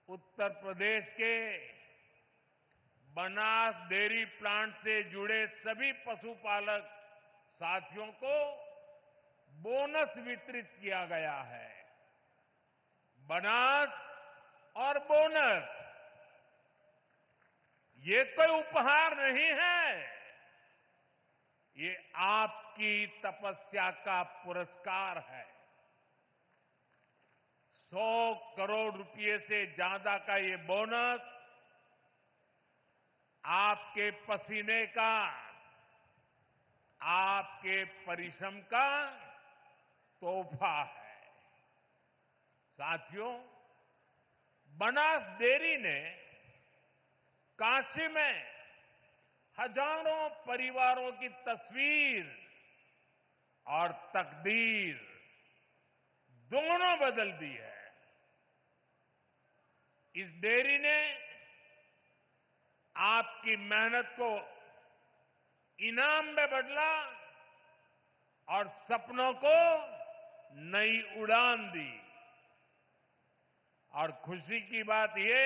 उत्तर प्रदेश के Banas dairy plant से जुड़े सभी पशुपालक साथियों को बोनस वितरित किया गया है। बनास और बोनस ये कोई उपहार नहीं है, ये आपकी तपस्या का पुरस्कार है। 100 करोड़ रुपए से ज्यादा का ये बोनस आपके पसीने का, आपके परिश्रम का तोहफा है। साथियों, बनास डेयरी ने काशी में हजारों परिवारों की तस्वीर और तकदीर दोनों बदल दी है। इस डेयरी ने आपकी मेहनत को इनाम में बदला और सपनों को नई उड़ान दी। और खुशी की बात ये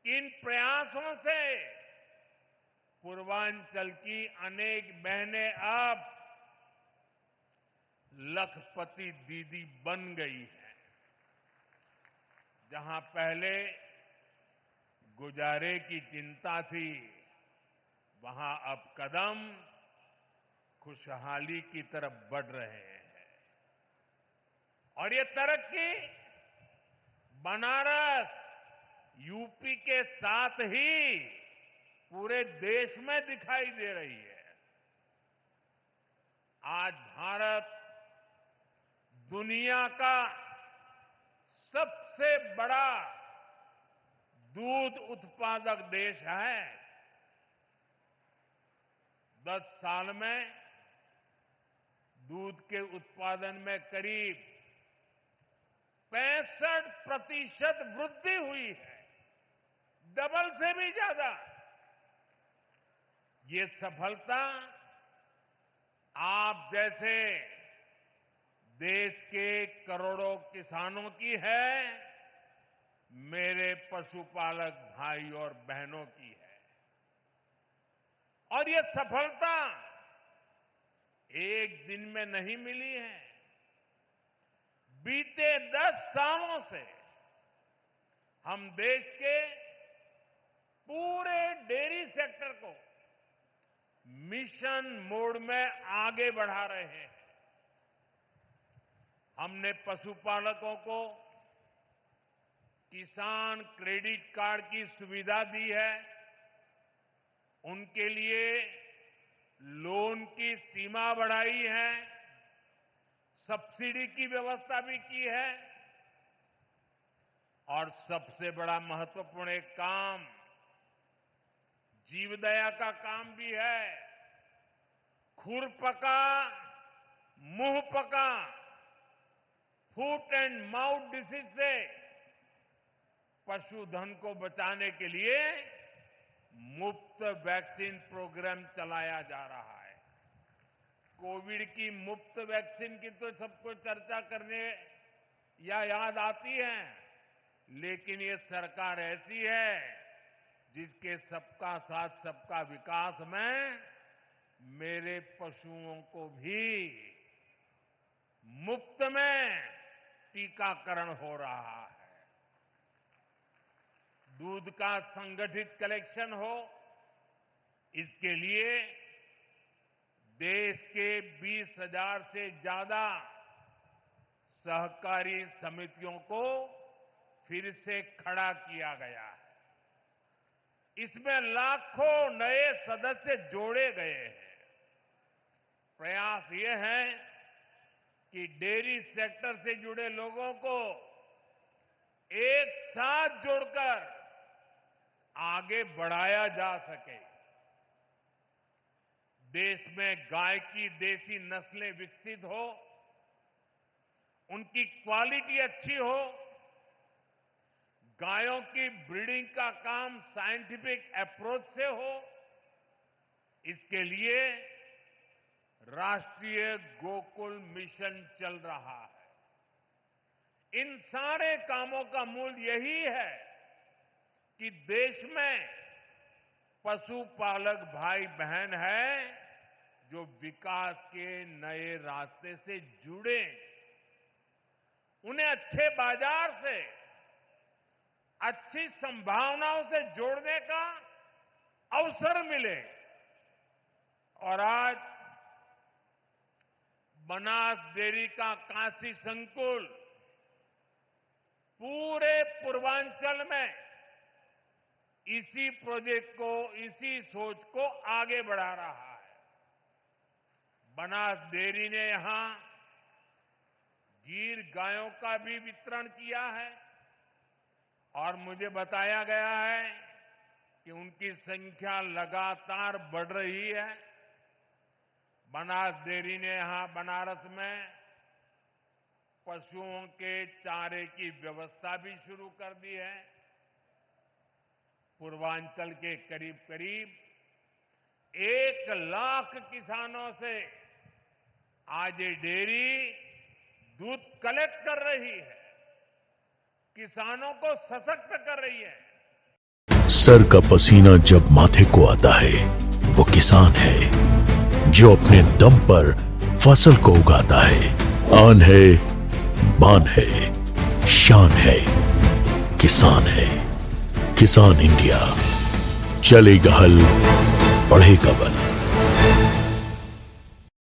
कि इन प्रयासों से पूर्वांचल की अनेक बहनें अब लखपति दीदी बन गई हैं। जहां पहले गुजारे की चिंता थी, वहां अब कदम खुशहाली की तरफ बढ़ रहे हैं। और ये तरक्की बनारस, यूपी के साथ ही पूरे देश में दिखाई दे रही है। आज भारत दुनिया का सबसे बड़ा दूध उत्पादक देश है। 10 साल में दूध के उत्पादन में करीब 65% वृद्धि हुई है, डबल से भी ज्यादा। ये सफलता आप जैसे देश के करोड़ों किसानों की है, मेरे पशुपालक भाई और बहनों की है। और ये सफलता एक दिन में नहीं मिली है। बीते 10 सालों से हम देश के पूरे डेयरी सेक्टर को मिशन मोड में आगे बढ़ा रहे हैं। हमने पशुपालकों को किसान क्रेडिट कार्ड की सुविधा दी है, उनके लिए लोन की सीमा बढ़ाई है, सब्सिडी की व्यवस्था भी की है। और सबसे बड़ा महत्वपूर्ण एक काम जीवदया का काम भी है। खुरपका मुंह पका फुट एंड माउथ डिसीज से पशुधन को बचाने के लिए मुफ्त वैक्सीन प्रोग्राम चलाया जा रहा है। कोविड की मुफ्त वैक्सीन की तो सबको चर्चा करने या याद आती है, लेकिन ये सरकार ऐसी है जिसके सबका साथ सबका विकास में मेरे पशुओं को भी मुफ्त में टीकाकरण हो रहा है। दूध का संगठित कलेक्शन हो, इसके लिए देश के 20,000 से ज्यादा सहकारी समितियों को फिर से खड़ा किया गया है। इसमें लाखों नए सदस्य जोड़े गए हैं। प्रयास ये है कि डेयरी सेक्टर से जुड़े लोगों को एक साथ जोड़कर आगे बढ़ाया जा सके। देश में गाय की देसी नस्लें विकसित हो, उनकी क्वालिटी अच्छी हो, गायों की ब्रीडिंग का काम साइंटिफिक अप्रोच से हो, इसके लिए राष्ट्रीय गोकुल मिशन चल रहा है। इन सारे कामों का मूल यही है कि देश में पशुपालक भाई बहन है जो विकास के नए रास्ते से जुड़े, उन्हें अच्छे बाजार से, अच्छी संभावनाओं से जोड़ने का अवसर मिले। और आज बनास डेयरी का काशी संकुल पूरे पूर्वांचल में इसी प्रोजेक्ट को, इसी सोच को आगे बढ़ा रहा है। बनास डेयरी ने यहां गीर गायों का भी वितरण किया है और मुझे बताया गया है कि उनकी संख्या लगातार बढ़ रही है। बनास डेयरी ने यहां बनारस में पशुओं के चारे की व्यवस्था भी शुरू कर दी है। पूर्वांचल के करीब करीब 1 लाख किसानों से आज ये डेयरी दूध कलेक्ट कर रही है, किसानों को सशक्त कर रही है। सर का पसीना जब माथे को आता है वो किसान है जो अपने दम पर फसल को उगाता है। आन है, बान है, शान है, किसान है। किसान इंडिया, चलेगा हल, बढ़ेगा बल।